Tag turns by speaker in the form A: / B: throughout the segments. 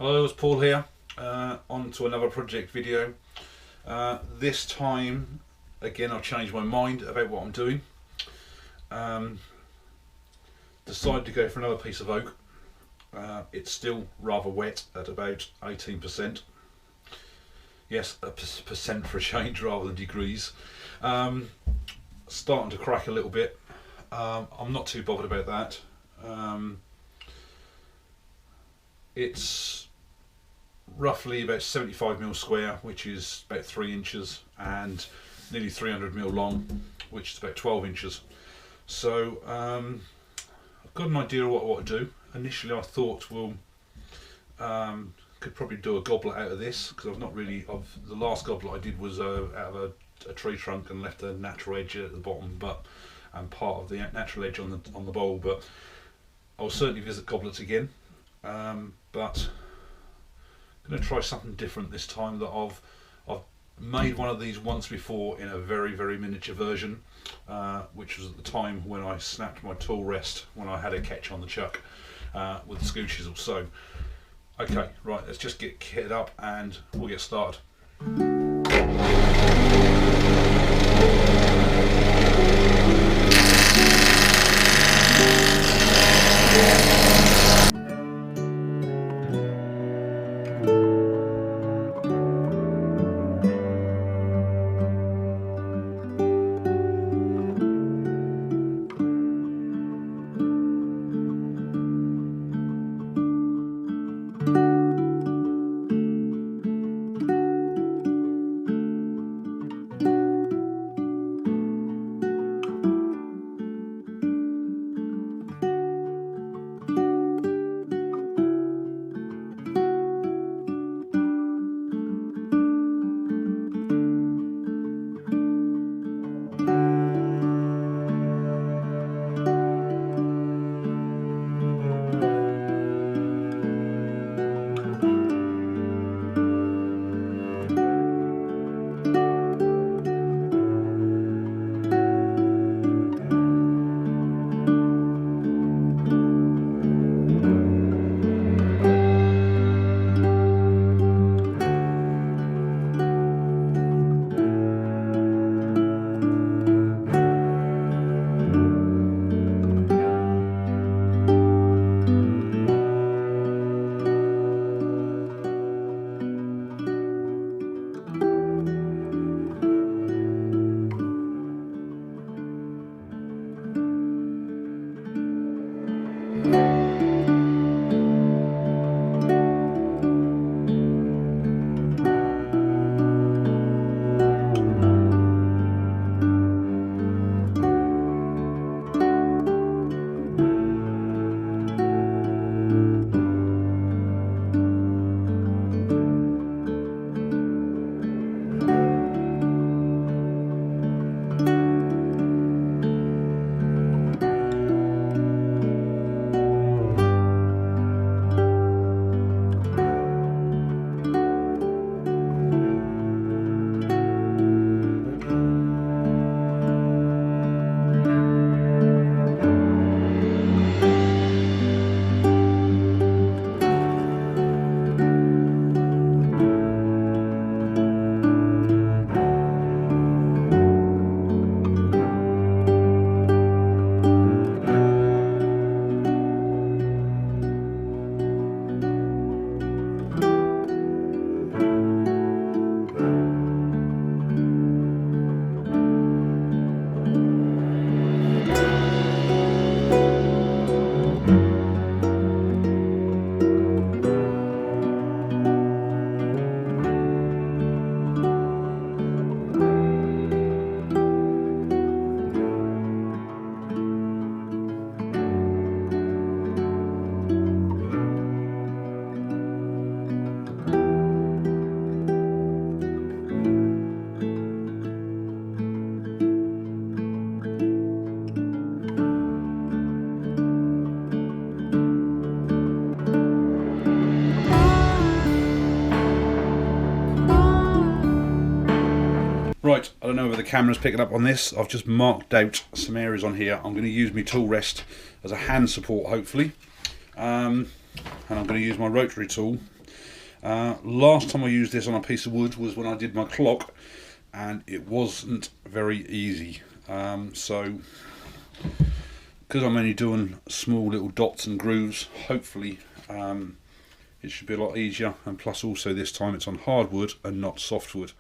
A: Hello, it's Paul here, on to another project video. This time, again, I've changed my mind about what I'm doing. Decided to go for another piece of oak. It's still rather wet at about 18%. Yes, a percent for a change rather than degrees. Starting to crack a little bit. I'm not too bothered about that. It's roughly about 75mm square, which is about 3 inches, and nearly 300mm long, which is about 12 inches. So I've got an idea of what I want to do. Initially I thought, well, could probably do a goblet out of this, because I've not really, the last goblet I did was out of a tree trunk and left a natural edge at the bottom, and part of the natural edge on the bowl, but I'll certainly visit goblets again. But I'm going to try something different this time. That I've made one of these once before in a very, very miniature version, which was at the time when I snapped my tool rest when I had a catch on the chuck with the skew chisel. So okay, right, let's just get kitted up and we'll get started. Right, I don't know whether the camera's picking up on this. I've just marked out some areas on here. I'm going to use my tool rest as a hand support, hopefully. And I'm going to use my rotary tool Last time I used this on a piece of wood was when I did my clock, and it wasn't very easy. So because I'm only doing small little dots and grooves, hopefully it should be a lot easier, and plus also this time it's on hardwood and not softwood.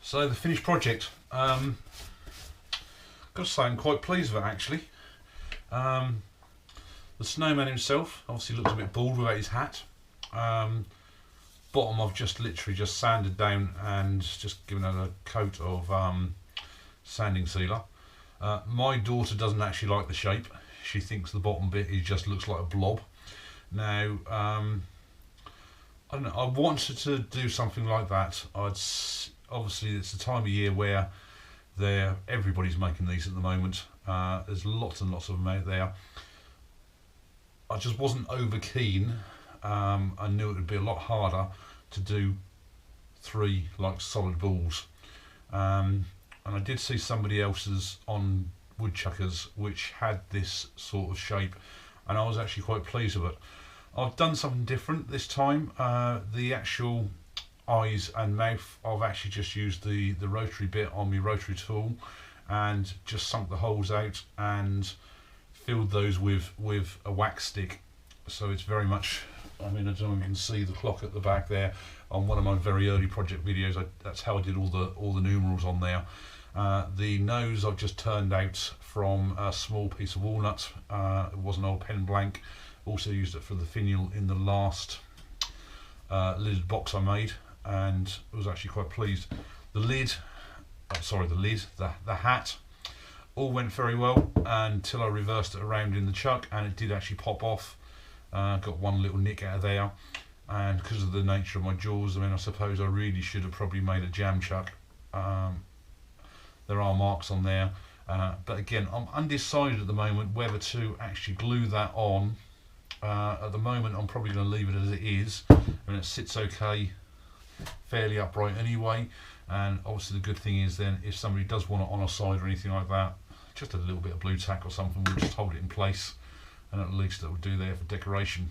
A: So the finished project, got to say I'm quite pleased with it actually. The snowman himself obviously looks a bit bald without his hat. Bottom I've just literally just sanded down and just given it a coat of sanding sealer. My daughter doesn't actually like the shape. She thinks the bottom bit just looks like a blob. Now I don't know, I wanted to do something like that. Obviously it's the time of year where everybody's making these at the moment. There's lots and lots of them out there. I just wasn't over keen. I knew it would be a lot harder to do 3 like solid balls, and I did see somebody else's on woodchuckers which had this sort of shape, and I was actually quite pleased with it. I've done something different this time. The actual eyes and mouth, I've actually just used the rotary bit on my rotary tool and just sunk the holes out and filled those with a wax stick. So it's very much, I mean, I don't know if you can see the clock at the back there. On one of my very early project videos, that's how I did all the numerals on there. The nose I've just turned out from a small piece of walnut. It was an old pen blank. Also used it for the finial in the last lidded box I made, and I was actually quite pleased. The lid, the hat, all went very well until I reversed it around in the chuck, and it did actually pop off. Got one little nick out of there, and because of the nature of my jaws, I mean, I suppose I really should have probably made a jam chuck. There are marks on there, but again, I'm undecided at the moment whether to actually glue that on. At the moment I'm probably going to leave it as it is, and it sits okay, fairly upright anyway. And obviously the good thing is then, if somebody does want it on a side or anything like that, just a little bit of blue tack or something will just hold it in place, and at least it will do there for decoration.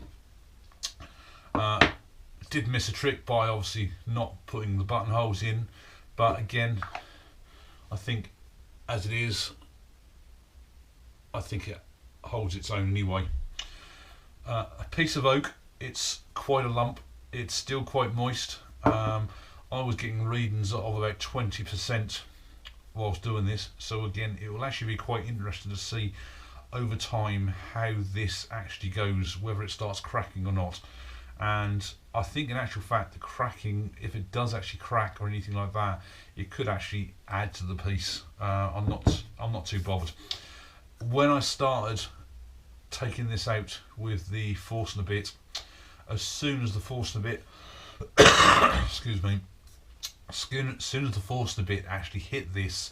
A: Did miss a trick by obviously not putting the buttonholes in, but again, I think as it is, I think it holds its own anyway. A piece of oak, it's quite a lump, it's still quite moist. I was getting readings of about 20% whilst doing this, so again it will actually be quite interesting to see over time how this actually goes, whether it starts cracking or not. And I think in actual fact the cracking, if it does actually crack or anything like that, it could actually add to the piece. I'm not too bothered. When I started taking this out with the Forstner bit, as soon as the Forstner bit excuse me, as soon as the Forstner bit actually hit this,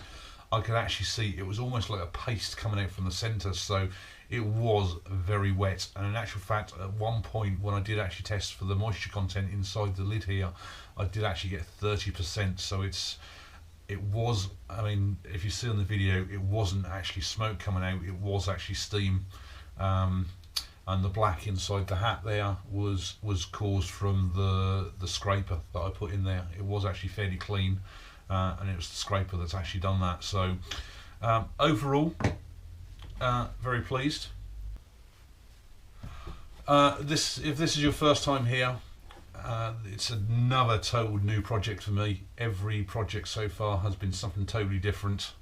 A: I could actually see it was almost like a paste coming out from the centre, so it was very wet. And in actual fact, at one point when I did actually test for the moisture content inside the lid here, I did actually get 30%, so it was, I mean, if you see on the video, it wasn't actually smoke coming out, it was actually steam. And the black inside the hat there was caused from the scraper that I put in there. It was actually fairly clean, and it was the scraper that's actually done that. So overall, very pleased. If this is your first time here, it's another total new project for me. Every project so far has been something totally different.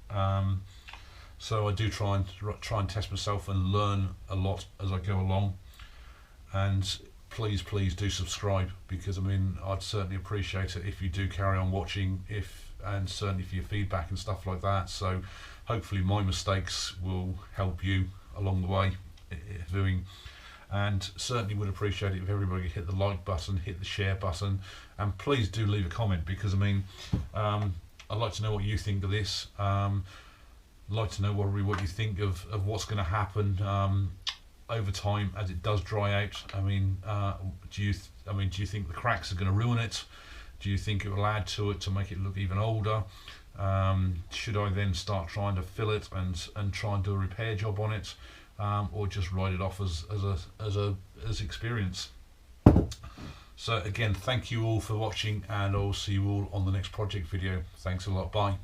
A: So I do try and test myself and learn a lot as I go along. And please do subscribe, because I mean, I'd certainly appreciate it if you do carry on watching, and certainly for your feedback and stuff like that. So hopefully my mistakes will help you along the way viewing, and certainly would appreciate it if everybody hit the like button, hit the share button, and please do leave a comment, because I mean, I'd like to know what you think of this. Like to know what you think of what's going to happen over time as it does dry out. I mean, do you think the cracks are going to ruin it? Do you think it will add to it to make it look even older? Should I then start trying to fill it and try and do a repair job on it, or just write it off as experience? So again, thank you all for watching, and I'll see you all on the next project video. Thanks a lot. Bye.